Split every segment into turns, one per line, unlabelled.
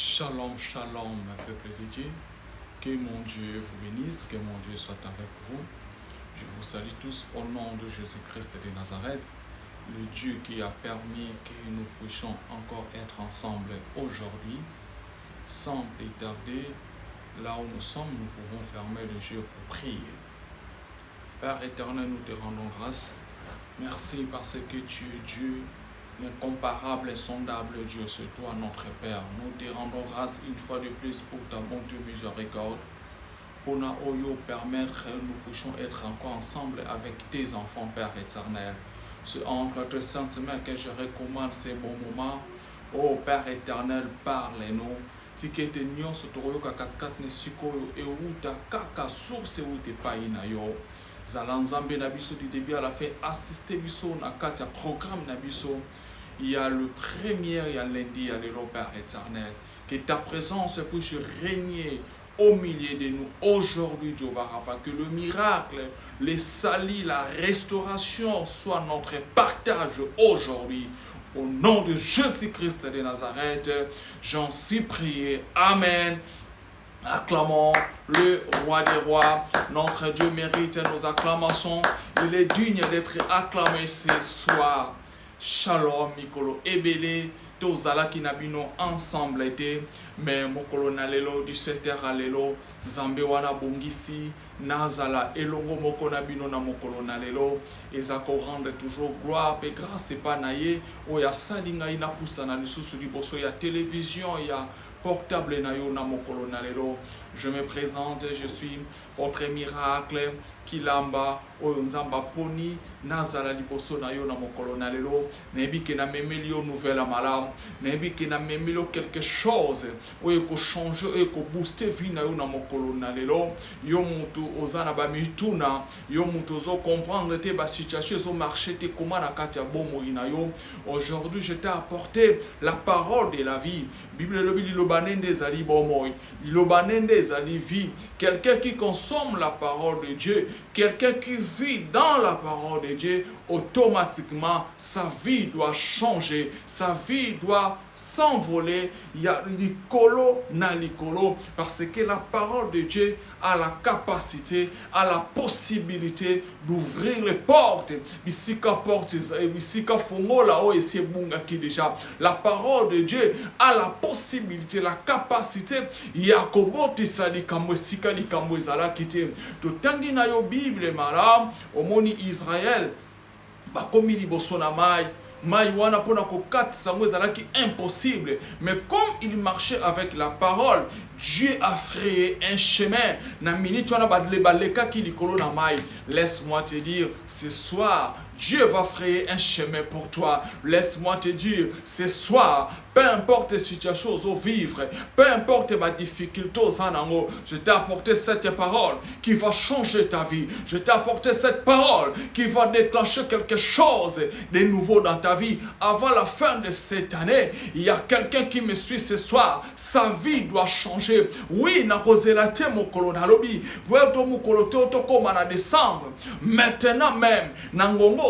Shalom, shalom, peuple de Dieu. Que mon Dieu vous bénisse, que mon Dieu soit avec vous. Je vous salue tous au nom de Jésus-Christ de Nazareth, le Dieu qui a permis que nous puissions encore être ensemble aujourd'hui. Sans plus tarder, là où nous sommes, nous pouvons fermer le jeu pour prier. Père éternel, nous te rendons grâce. Merci parce que tu es Dieu, l'incomparable, insondable Dieu, c'est toi notre Père. Nous te rendons grâce une fois de plus pour ta bonté et miséricorde. Pour nous permettre que nous puissions être encore ensemble avec tes enfants, Père éternel. C'est entre tes saintes mains que je recommande ces bons moments. Oh Père éternel, parle-nous. Tikete nyonso tokoyoka katikati na sikoyo euta kaka source euta epai na yo. Zala nzambe na biso du début à la fin, assister biso na kati ya programme na biso. Il y a le premier, il y a lundi, il y a le Père éternel. Que ta présence puisse régner au milieu de nous aujourd'hui, Jéhovah Rapha. Que le miracle, les salis, la restauration soit notre partage aujourd'hui. Au nom de Jésus-Christ de Nazareth, j'en suis prié. Amen. Acclamons le roi des rois. Notre Dieu mérite nos acclamations. Il est digne d'être acclamé ce soir. Shalom, Mikolo Ebele, Tozala Kinabino ensemble été, mais Mokolo Nalelo, 17h Alelo, Zambewana Bongisi, Nazala, Elongo Mokonabino na Mokolo Nalelo, Ezako rendre toujours gloire et grâce et panaye, où ya Salinga ina poussana lisusu liboso, ya télévision, ya portable na yo na Mokolo Nalelo. Je me présente, je suis votre miracle, Kilamba, Oyonzamba Poni, Nazala liboso na yo na Mokolo Nalelo, nebi ke na memelio nouvelle malam, nebi ke na memelio quelque chose, oye ko changer, oye ko booster vie na yo na Mokolo Nalelo, yo mutu ozana ba mituna, yo mutu ozo comprendre te ba situation zo marché te comment na kati ya bomo ina yo. Aujourd'hui, je t'ai apporté la parole de la vie. Bible lobi lilobanende zali bomoy, lilobanende zali vie. Quelqu'un qui consomme la parole de Dieu, quelqu'un qui vit dans la parole de Dieu, automatiquement sa vie doit changer, sa vie doit s'envoler. Il y a l'icolo na l'icolo, parce que la parole de Dieu a la capacité, a la possibilité d'ouvrir les portes. Bisika porte, bisika fongo là haut et c'est bunga qui déjà. La parole de Dieu a la possibilité, la capacité. Yakobo tisali kamwe sika li kamwe zala kite. To tangi na yo Bible mara omoni Israël ba komi liboso na mai. Maïwana pona ko kat samwe zalaki impossible, mais comme il marchait avec la parole, Dieu a frayé un chemin. Na minute wana badle baleka ki likolo na mai. Laisse-moi te dire, ce soir Dieu va frayer un chemin pour toi. Laisse-moi te dire, ce soir, peu importe les situations où vivre, peu importe ma difficulté aux anango, je t'ai apporté cette parole qui va changer ta vie. Je t'ai apporté cette parole qui va déclencher quelque chose de nouveau dans ta vie. Avant la fin de cette année, il y a quelqu'un qui me suit ce soir. Sa vie doit changer. Oui, na kozelate mokolo na lobi. Weto mokolo to koma na décembre. Maintenant même, nangongo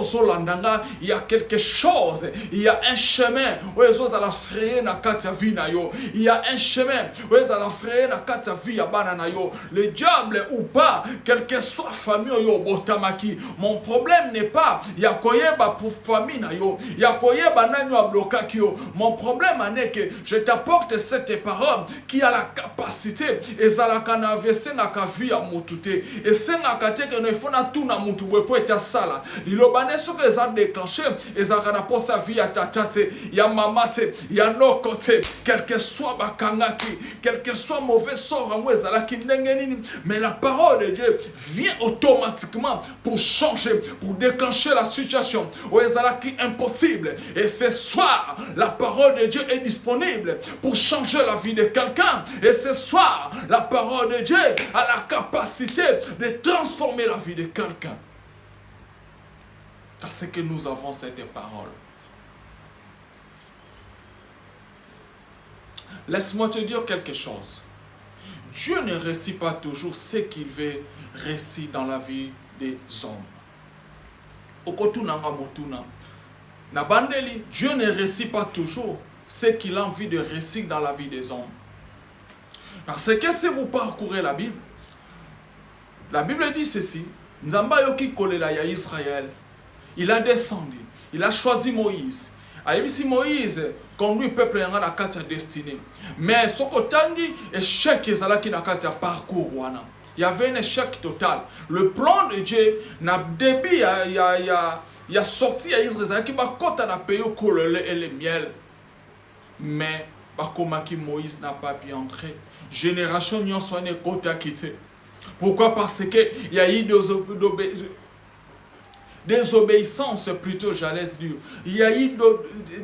il y a quelque chose, il y a un chemin où ils ont la frayer na katia vie na yo. Il y a un chemin où ils ont la frayer na katia vie ya bana na yo. Le diable ou pas, quelle que soit famille yo botamaki. Mon problème n'est pas ya koyeba pour famille na yo, ya koyeba nanyo ablokaki yo. Mon problème est que je t'apporte cette parole qui a la capacité et zalaka na vese na ka vie ya mutute. Et senga kate que ne fona tout na mutu bwepo eta sala. Lilobane ce que les a déclenché, et a pour sa vie à tatate, ya mamate, ya no côté, quel que soit bakangaki, quel que soit mauvais sort en wezalaki nengenini, mais la parole de Dieu vient automatiquement pour changer, pour déclencher la situation, wezalaki impossible. Et ce soir, la parole de Dieu est disponible pour changer la vie de quelqu'un. Et ce soir, la parole de Dieu a la capacité de transformer la vie de quelqu'un. Parce que nous avons cette parole. Laisse-moi te dire quelque chose. Dieu ne réussit pas toujours ce qu'il veut réussir dans la vie des hommes. Okotuna nga motuna. Na bandeli, Dieu ne réussit pas toujours ce qu'il a envie de réussir dans la vie des hommes. Parce que si vous parcourez la Bible dit ceci, Nzamba yoki kolela ya Israël, il a descendu, il a choisi Moïse. Si Moïse conduit le peuple dans la carte destinée. Mais ce côté échec qui na carte parcours wana. Il y avait un échec total. Le plan de Dieu n'a début il y a sorti à Israël qui va côté na payer le lait et le miel. Mais comme Moïse n'a pas pu entrer. Génération n'y en soit né côté à quitter. Pourquoi? Parce que il y a eu désobéissance plutôt, j'allais dire. Il y a eu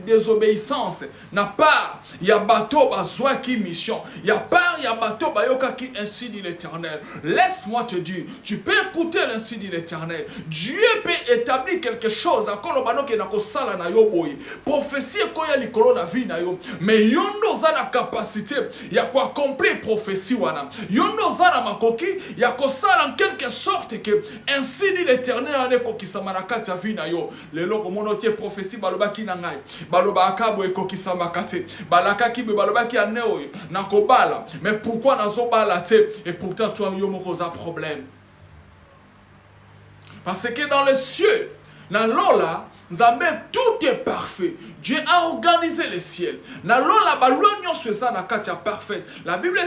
désobéissance. N'a pas, il y a bateau, bazoi qui mission. Il y a pas, il y a bateau, bayoka qui ainsi dit l'Éternel. Laisse-moi te dire, tu peux écouter l'ainsi dit l'Éternel. Dieu peut établir quelque chose. À kolobano ke na kosala na yo boy. Prophétie ko ya likolo na vie na yo. Mais yondo za la capacité, il y a quoi accomplir prophétie wana. Yondo za la makoki, il y a kosala en quelque sorte que ainsi dit l'Éternel en ekokisama nakati ya vie na yo. Lelo komono tie prophétie baloba ki na ngai. Baloba akabo ekokisama kate. Balaka ki be baloba ki aneo na kobala. Mais pourquoi nazo bala te et pourtant toi yo moko za problème. Parce que dans les cieux, dans l'ola, Nzambe, tout est parfait. Dieu a organisé les ciels. Dans l'ola, l'union sur ça, na parfaite. La Bible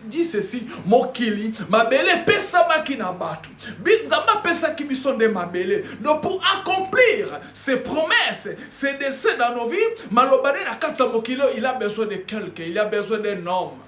dit ceci, Mokili, mabele pesa baki na batu. Nzamba pesa ki bison de mabele. Donc pour accomplir ses promesses, ses desseins dans nos vies, malobade na kata mokilo, il a besoin de quelqu'un, il a besoin d'un homme.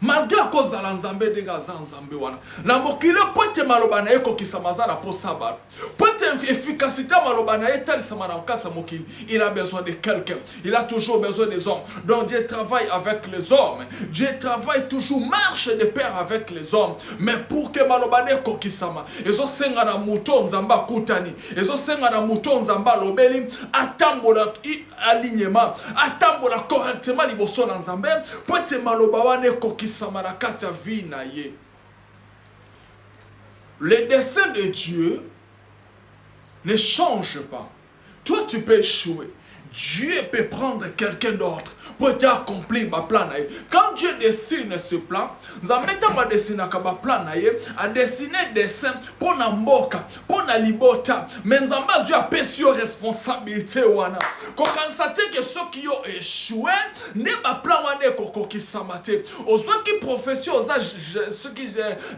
Malgré cause à l'Anzambe de Gazanzambe wana. Na mokile pointe malobana eko kisamaza na posaba. Pointe efficacité malobana etal samana okata mokile. Il a besoin de quelqu'un. Il a toujours besoin des hommes. Donc Dieu travaille avec les hommes. Dieu travaille toujours, marche de pair avec les hommes. Mais pour que malobana eko kisama, ezo senga na mouton nzamba kutani. Ezo senga na mouton nzamba lobeli atambola alignement, atambola correctement liboso na nzambe. Pointe malobawana eko les desseins de Dieu ne changent pas. Toi, tu peux échouer. Dieu peut prendre quelqu'un d'autre pour t'accomplir ma plan. Quand Dieu dessine ce plan, Nzambeta va dessiner un plan, a dessiné des dessin pour Namboka, pour Nalibota, mais Nzamba a pris sur responsabilité. Quand on constate que ceux qui ont échoué, n'est pas plan koko qui s'amate. Aux ceux qui profession, ceux qui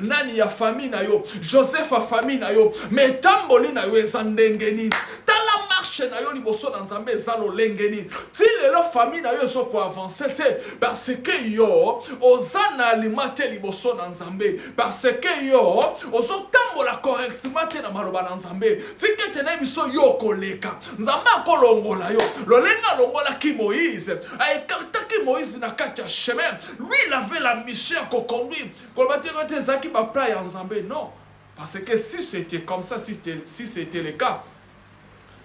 nani ya famille na yo, Joseph a famille na yo, mais tamboli na yo ezandengeni. Tala marche na yo liboso na Nzambe zalo lengeni. Ti lelo famille na yo so ko avancer parce que yo ozana alimate liboso na Nzambe parce que yo ozo tambola correctement te na maloba na Nzambe. Ti ke tena biso yo koleka. Nzambe akolongola yo. Lolenga longola ki Moïse. Aekata ki Moïse na kati ya chemin. Lui il avait la mission à conduire. Kolbatero te zaki ba pla ya Nzambe non. Parce que si c'était comme ça, si c'était le cas,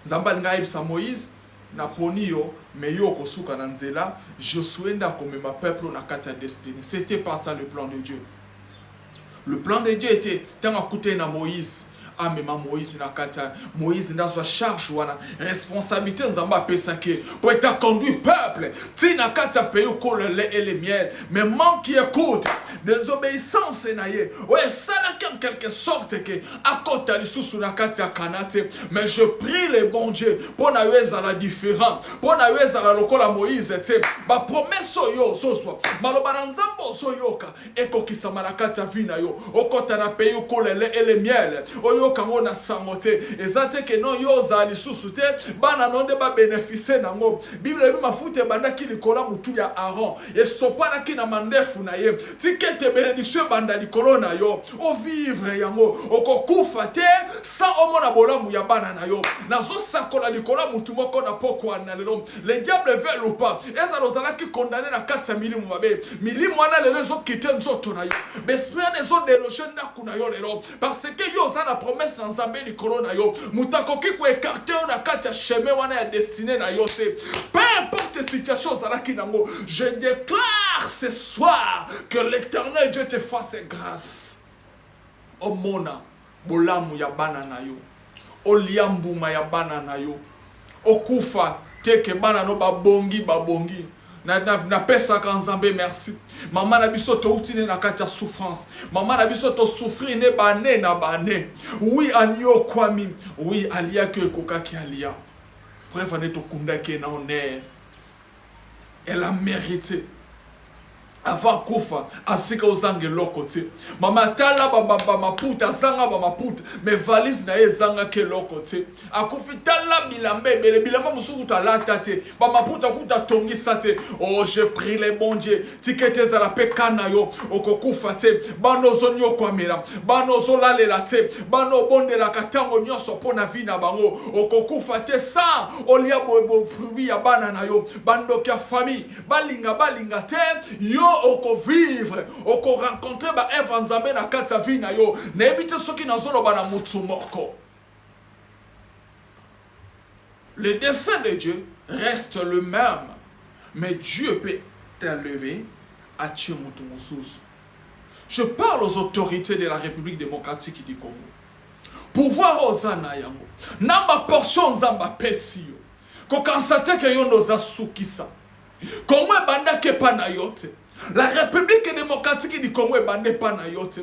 Nzamba ngaib sa Moïse na poni yo mais yo kosuka na nzela Josué nda komema peuple na kati ya destinée. C'était pas ça le plan de Dieu. Le plan de Dieu était tant à côté na Moïse. Ah mais Moïse na kata Moïse na sa charge wana responsabilité Nzamba pesake pour être conduit peuple ti na kata pays ko le lait et le miel mais manque qui écoute désobéissance naie ouais ça na quelque sorte que à côté ali sous na kata kanate mais je prie le bon Dieu pour na weza la différent pour na weza la lokola Moïse te ba promesse yo so so maloba Nzambo so yoka eko kisama na kata vina yo okota na pays ko le lait et le miel oyo kango na sangote ezate ke non yo za lisusu te bana nonde ba bénéficier nango Bible bi mafute banda ki likola mutu ya Aaron et sopana ki na mandefu na ye tikete bénédiction banda likolo na yo o vivre yango okokufa te sans omona bolamu ya bana na yo nazo sakola likola mutu moko na poko na lelo le diable veut ou pas eza lozala ki condamné na 400 milimu mabe milimu wana lelo zo kite nzoto na yo besprit na zo déloger na kuna yo lelo parce que yo za na promesse na Nzambe likolo na yo mutakoki ko écarter na kati ya chemin wana ya destiné na yo se peu importe situation zalaki nango je déclare ce soir que l'Éternel Dieu te fasse grâce o mona bolamu ya bana na yo o liambuma ya bana na yo o kufa que bana no babongi babongi na pesa kanzambe merci maman na biso to utine na kati ya souffrance maman na biso to souffrir ne bane na bane oui anyo kwami oui alia que kokaki alia bref on est to kundake na honneur elle a mérité avant kufa asika ozange lokote mama tala baba maputa zanga ba maputa mais valise na ezanga ke lokote akufi tala bilambe bele bilamba musuku talata te ba maputa kuta tongisa te oh je prie les bon Dieu tikete za la pekana yo okokufa te bano zonyo kwamera bano zolalela te bano bondela katango nyoso pona vina bango okokufa te sa olia bo fruit ya bana na yo bando kia famille balinga te yo oko vivre oko rencontrer ba Eva Nzambe na kati ya vie na yo na ebite soki nazolo bana mutu moko. Le dessein de Dieu reste le même, mais Dieu peut t'élever à tuer mutu mususu. Je parle aux autorités de la République démocratique du Congo. Pouvoir aux anayango namba portion Nzamba pesi yo ko kansate ke yo ndoza sukisa Congo banda ke pana yote. La République démocratique du Congo est bandée par Nayote.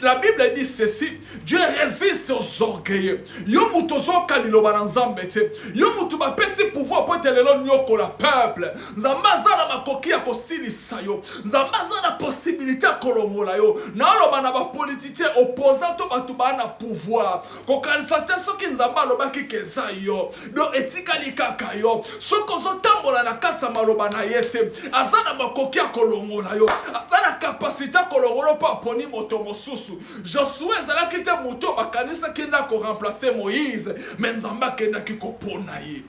La Bible dit ceci. Dieu résiste aux orgueilleux. Yo mutozo kalilo bananzambete. Yo mutuba pesi pouvoir pour te lelo nyoko la peuple. Nzambaza na makoki ya kosili sayo. Nzambaza na possibilité ya kolongola yo. Na alo bana ba politicien opposant to batuba na pouvoir. Kokalisa te soki nzamba lobaki keza yo. Do etika likaka yo. Soko zo tambola na kata maloba na yete azana makoki kolongola yo azana capacité kolongola pa poni moto mosusu Josué zala kite moto bakanisa kenda ko remplacer Moïse mais Nzamba kenda ki kopona ye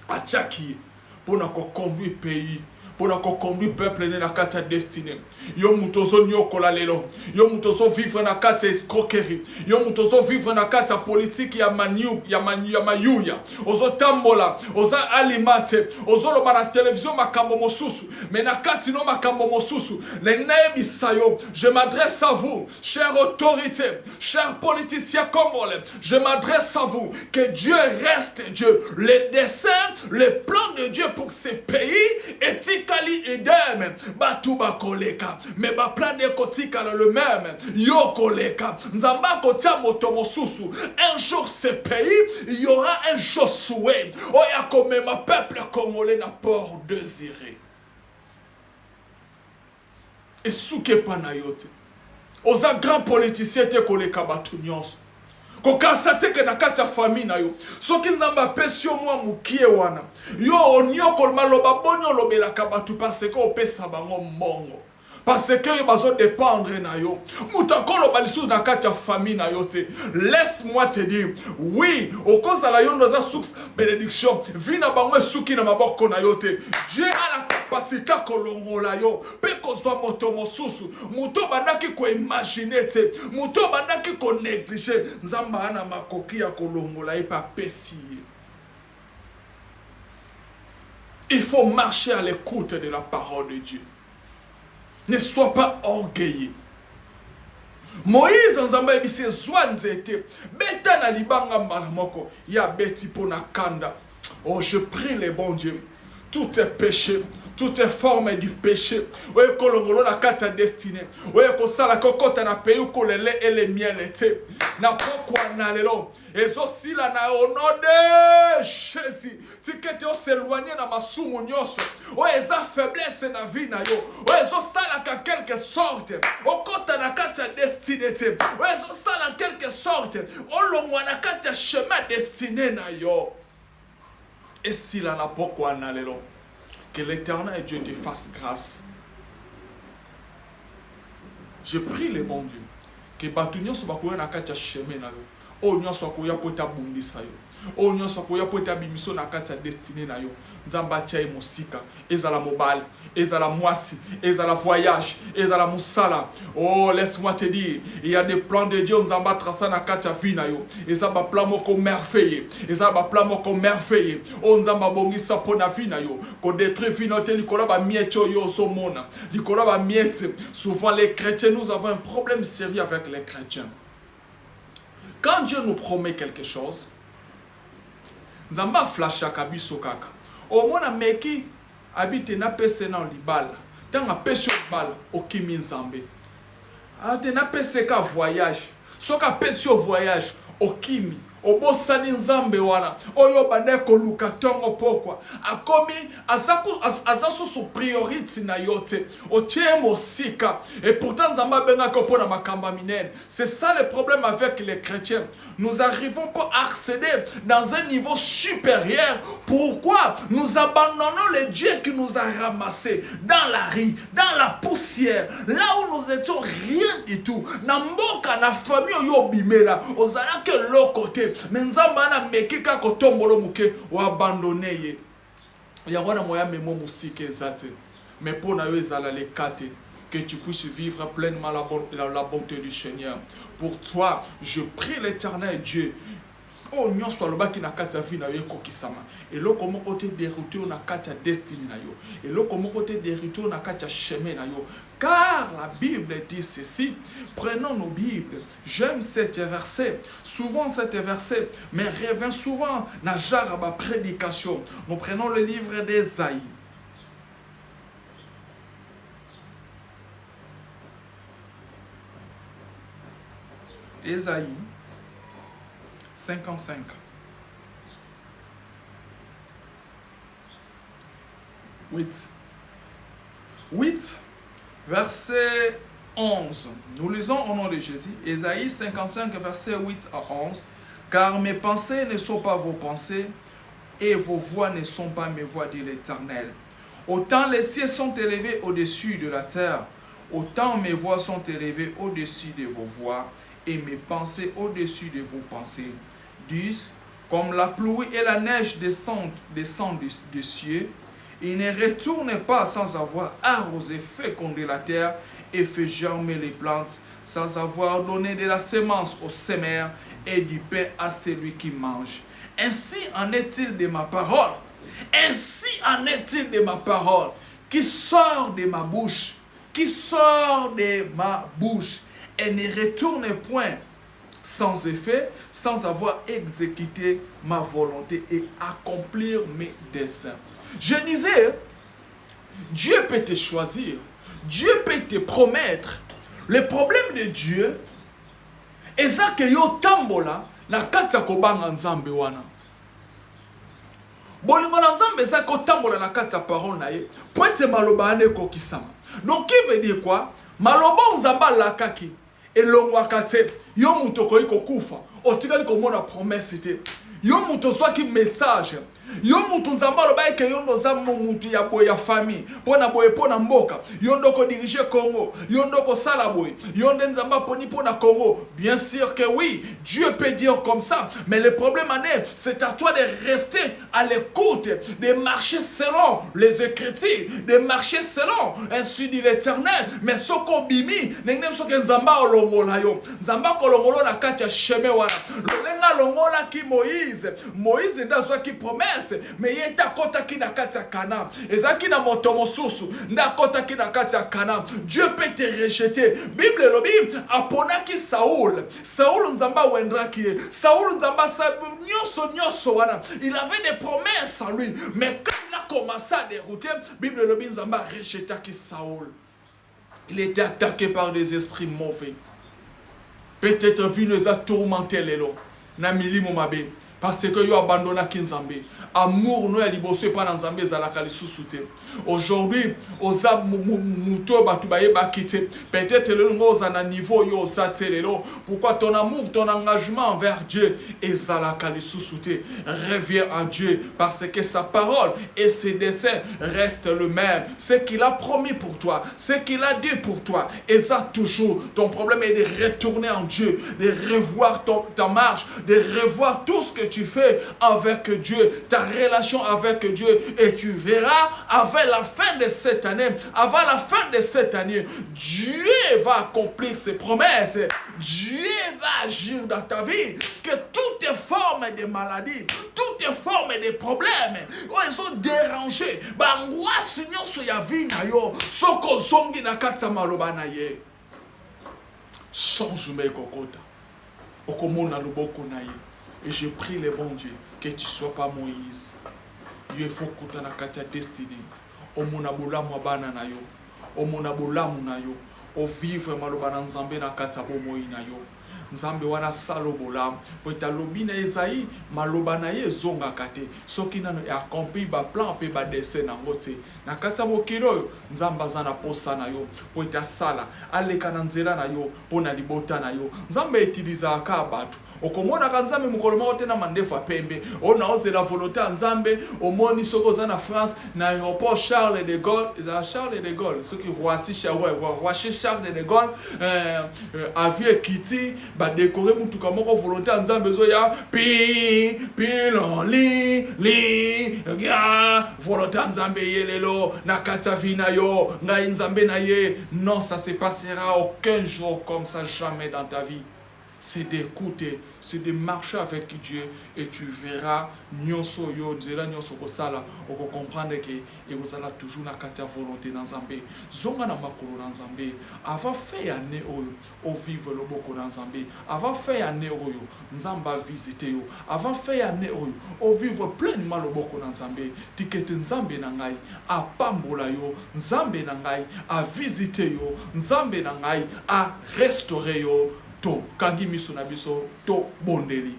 achaki pona ko conduire pays pour conduire peuple na kata destinée yo mutozo nyokola lelo yo mutozo vivre na kata escroquerie yo mutozo vivre na kata politique ya mayuya ozo tambola oza alimate ozo loba na télévision makambo mosusu mais na kati no makambo mosusu na bisayo. Je m'adresse à vous chers autorités chers politiciens congolais, je m'adresse à vous que Dieu reste Dieu. Les desseins les plans de Dieu pour ces pays est Kali edem batuba koleka mais ba plan de kotika le même yo koleka Nzamba kotia moto mosusu. Un jour ce pays il y aura un Josué oya comme ma peuple congolais na port désiré et souke panayote oza grand politicien te koleka batu nyonso kokasate ke na kati ya famille na yo soki Nzamba pesi yo mwa mukie wana yo onyoko maloba bonyo lobelaka batu parce que opesa bango mbongo parce que yo bazo dépendre na yo mutakolo balisu na kati ya famille na yo te. Laisse-moi te dire oui okozala yo ndoza source bénédiction vina bango suki na maboko na yo te. Dieu a la capacité kolongola yo pe kozwa moto mosusu muto bandaki ko imaginer te muto bandaki ko négliger Nzamba ana makoki ya kolongola e pa pesi. Il faut marcher à l'écoute de la parole de Dieu. Ne sois pas orgueilleux. Moïse Nzamba ebise zwanzete beta na libanga malamoko ya beti pona kanda. Oh, je prie les bons dieux. Tout est péché, tout est forme du péché. Oye kolongolo na kata destinée. Oye kosala kokota na pays kolele ele miel ete. Na pokwa na lelo. Ezo sila na onode Jésus. Tikete o s'éloigner na masumu nyoso. Oye eza faiblesse na vie na yo. Oye ezo sala ka quelque sorte. Okota na kata destinée te. Oye ezo sala en quelque sorte. Olongwa na kata chemin destiné na yo. Et si la n'a pas quoi n'allons, que l'Éternel Dieu te fasse grâce. Je prie le bon Dieu que Batunyo soit pour un akacha chemin na yo. O nyo soit pour ya pota bundisa yo. O nyo soit pour ya pota bimiso na akacha destiné na yo. Nzamba tia musika, ezala mobile, ezala mwasi, ezala voyage, ezala musala. Oh, laisse-moi te dire, il y a des plans de Dieu, Nzamba trasa na katia vina yo. Ezaba plan moko merveilleux, ezaba plan moko merveilleux. Oh, Nzamba bongi sapo na vina yo. Ko détruire vina te likola ba mietio yo somona. Likola ba miete. Souvent les chrétiens, nous avons un problème sérieux avec les chrétiens. Quand Dieu nous promet quelque chose, Nzamba flashaka biso kaka. Omona meki habite na pese na libala. Tanga pesho libala okimi nzambe. Ate na pese ka voyage. Soka pesho voyage okimi. Obosani nzambe wana oyo bandeko luka tongo pokwa akomi azasu su priority na yote otie mosika et pourtant nzamba benga ko pona makamba minene. C'est ça le problème avec les chrétiens. Nous arrivons pas à accéder dans un niveau supérieur. Pourquoi nous abandonnons le Dieu qui nous a ramassés dans la rue, dans la poussière, là où nous étions rien du tout. Na mboka na famille yo bimela ozala que l'autre côté. Mais nzamba na mekika kotombolo muke o abandonné ye. Ya wana moya memo musike ezate. Mais pour na yo ezala le kate que tu puisses vivre pleinement la bonté du Seigneur. Pour toi, je prie l'Éternel Dieu. Oh, nous sommes là qui na katia vie na yo kokisama. Et là comment côté dérouté na katia destinée na yo. Et là comment côté dérouté na katia chemin na yo. Car la Bible dit ceci. Prenons nos Bibles. J'aime cet verset. Souvent cet verset mais revient souvent na jaraba prédication. Nous prenons le livre d'Ésaïe. Ésaïe 55. Huit, verset 11. Nous lisons au nom de Jésus. Ésaïe 55, verset 8 à 11. Car mes pensées ne sont pas vos pensées, et vos voix ne sont pas mes voix, dit l'Éternel. Autant les cieux sont élevés au-dessus de la terre, autant mes voix sont élevées au-dessus de vos voix, et mes pensées au-dessus de vos pensées. 10. Comme la pluie et la neige descendent du ciel, il ne retourne pas sans avoir arrosé, fécondé la terre et fait germer les plantes, sans avoir donné de la semence aux semeurs et du pain à celui qui mange. Ainsi en est-il de ma parole. Ainsi en est-il de ma parole qui sort de ma bouche, qui sort de ma bouche. Et ne retourne point sans effet, sans avoir exécuté ma volonté et accomplir mes desseins. Je disais, Dieu peut te choisir, Dieu peut te promettre. Le problème de Dieu, est ça que yo tambola na katsa kobanga nzambe wana. Bolingo na nzambe ça ko tambola na katsa parole na ye, poete maloba ane kokisama. Donc qui veut dire quoi? Maloba nzamba lakaki. Elongwaka te yo muto koyiko kufa otikali komona promesse te yo muto swaki message yo muto nzamba loba ke yo ndoza mutu ya boya famille pona boye pona mboka yo ndoko diriger Congo yo ndoko sala boye yo nzamba poni pona Congo. Bien sûr que oui, Dieu peut dire comme ça, mais le problème c'est à toi de rester à l'écoute, de marcher selon les Écritures, de marcher selon ainsi dit l'Éternel. Mais soko bimi nengem soke nzamba olongola yo nzamba kolongolo na kati ya chemin wana lolenga longola ki Moïse ndazwa ki promesse mais yeta kota ki na kati ya Canaan ezaki na moto mosusu nda kota ki na kati ya Canaan. Dieu peut te rejeter. Bible lobi aponaki Saoul nzamba wendraki Saoul nzamba nyoso wana il avait des promesses à lui mais quand il a commencé à dérouter Bible lobi nzamba rejetaki Saoul. Il était attaqué par des esprits mauvais. Peut-être vu nous a tourmenté les lots. Na milimo mabe. Parce que yo abandonna Kinzambe. Amour no ya liboso pa na Nzambe zalaka lisusu te. Aujourd'hui, oza muto batu baye bakite. Peut-être le ngo za na niveau yo za telelo. Pourquoi ton amour, ton engagement envers Dieu est zalaka lisusu te. Reviens à Dieu parce que sa parole et ses desseins restent le même. Ce qu'il a promis pour toi, ce qu'il a dit pour toi, et ça toujours. Ton problème est de retourner en Dieu, de revoir ta marche, de revoir tout ce que tu fais avec Dieu, ta relation avec Dieu, et tu verras avant la fin de cette année, Dieu va accomplir ses promesses. Dieu va agir dans ta vie, que toutes tes formes de maladies, toutes tes formes de problèmes, ils sont dérangés. Bangwasi nyonso ya vie na yo, soko zongi na katsa maloba na ye. Change me kokota. Okomona loboko na ye. Et je prie le bon Dieu Que tu sois pas Moïse. Il faut que tu aies ta destinée. Au monabula mwabana na yo. Au monabula munayo. Au vivre malobana nzambe na katabo moi na yo. Nzambe wana salobola. Po italobi na Esaïe malobana ye zonga kate. Soki nano e accompli ba plan pe ba dessin na ngote. Na katabo kiro nzamba zana posa na yo. Po ita sala. Aleka na nzela na yo. Po na libota na yo. Nzambe itiliza aka batu. Okomona kanzambe mukoloma ote na mandefa pembe ona ose la volonté nzambe omoni soko za na France na aéroport Charles de Gaulle ce qui Roissy Charles de Gaulle avion kiti ba décorer mutuka moko volonté nzambe zo ya pi li ga volonté nzambe yelelo na kata vina yo ngai nzambe na ye. Non, ça se passera aucun jour comme ça, jamais dans ta vie. C'est d'écouter, c'est de marcher avec Dieu et tu verras nyonso yo nzela nyonso kosala oko comprendre que et vous allez toujours na katia volonté dans Nzambe zonga na makolo na Nzambe avant fait année oyo o vivre le boko na Nzambe avant fait année oyo Nzamba visiter yo avant fait année oyo o vivre pleinement le boko na Nzambe tikete Nzambe na ngai a pambola yo Nzambe na ngai a visiter yo Nzambe na ngai a restaurer yo to kangi miso na biso to bondeli.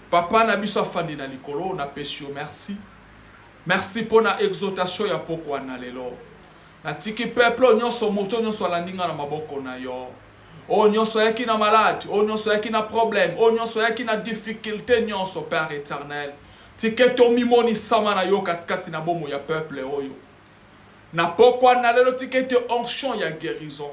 Papa na biso afandi na likolo na pesio merci. Merci pour la exaltation ya poko na lelo. Na tiki peuple nyonso moto nyonso landinga na maboko na yo. O nyonso yaki na malade, o nyonso yaki na problème, o nyonso yaki na difficulté nyonso Père éternel. Tike to mimoni sama na yo katikati na bomo ya peuple oyo. Na poko na lelo tike te onction ya guérison.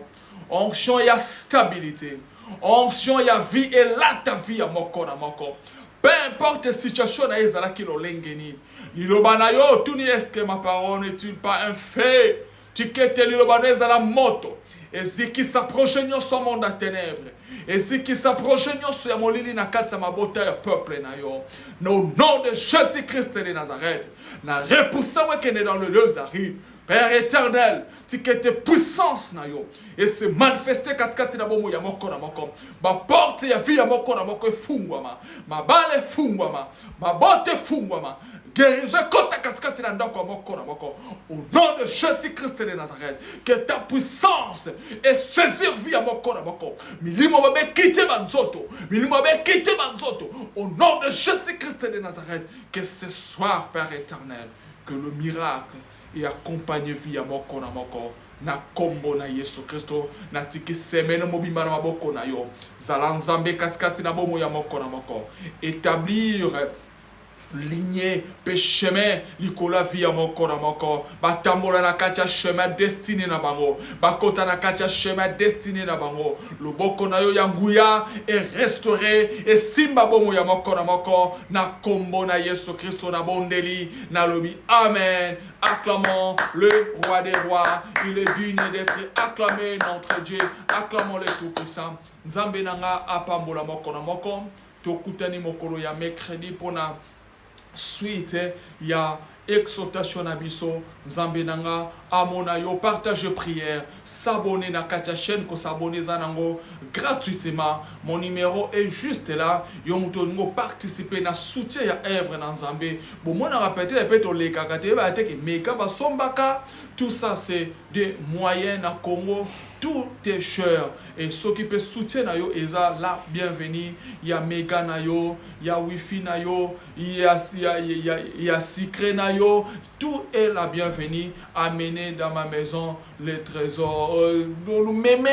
Onction ya stabilité. Onction ya vie et la ta vie ya moko na moko. Peu importe situation na ezala ki lo lengeni. Liloba na yo, tu ni est que ma parole n'est-il pas un fait? Tu quittes liloba na ezala moto. Et si qui s'approche nyonso monde à ténèbres. Et si qui s'approche nyonso ya molili na kati ya mabota ya peuple na yo. Au nom de Jésus-Christ de Nazareth. Na repoussa wekene dans le lieu Zari. Père éternel, tu que tes puissances na yo et se manifester katikati na bomo ya moko na moko. Ba porte ya vie ya moko na moko efungwama. Ma bale fungwama. Ma bote fungwama. Guérison kota katikati na ndako moko na moko. Au nom de Jésus-Christ de Nazareth, que ta puissance et saisir vie ya moko na moko. Milimo babe quitter banzoto. Milimo babe quitter banzoto. Au nom de Jésus-Christ de Nazareth, que ce soir, Père éternel, que le miracle et accompagner vie à moko na moko na kombo na Yesu Kristo na tiki semene mobimba na maboko na yo zala nzambe katikati na bomo ya moko na moko établir lignée pe chemin likola vie ya moko na moko batambola na kati ya chemin destiné na bango bakota na kati ya chemin destiné na bango loboko na yo ya nguya et restauré et simba bomo ya moko na kombo na Yesu Kristo na bondeli na lobi amen. Acclamons le roi des rois, il est digne d'être acclamé notre Dieu, acclamons le tout-puissant. Nzambe nanga apambola moko na moko tokutani mokolo ya mercredi pona suite ya exhortation na biso Nzambe nanga amona yo partage prière s'abonner na katia chaîne ko s'abonner zanango gratuitement. Mon numéro est juste là yo muto ngo participer na soutien ya œuvre na Nzambe bon moi na répéter répète le kakate ba te ke meka ba sombaka tout ça c'est des moyens na Congo. Tout est cher et ceux qui peuvent soutenir yo eza la bienvenue. Il y a méga na yo, il y a wifi na yo, il y a secret na yo. Tout est la bienvenue. Amener dans ma maison les trésors. Même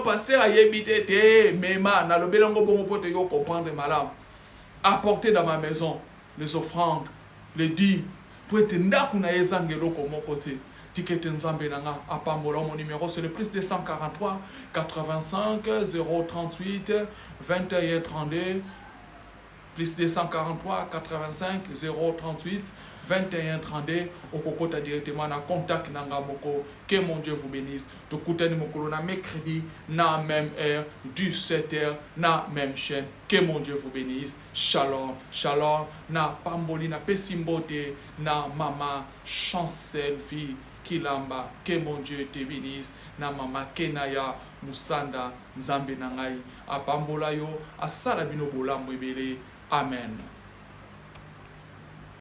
pasteur a yébité mema na le belongo bon pour te yo comprendre madame. Apporter dans ma maison les offrandes, les dîmes pour être ndaku na ezangelo comme mon côté. Ticket Nzambe nanga apambola mon numéro c'est le plus de 143 85 038 21 32 plus de 143 85 038 21 32 okokota directement na contact nanga moko. Que mon Dieu vous bénisse. Tokutani mokolo na mercredi na même heure du 7h na même chaîne. Que mon Dieu vous bénisse. Shalom shalom na pamboli na pesimbote na mama chancel vie Kilamba, que mon Dieu te bénisse, na mama Kenaya, Musanda, Nzambe nangai, apambola yo, asala bino bola mwebele, Amen.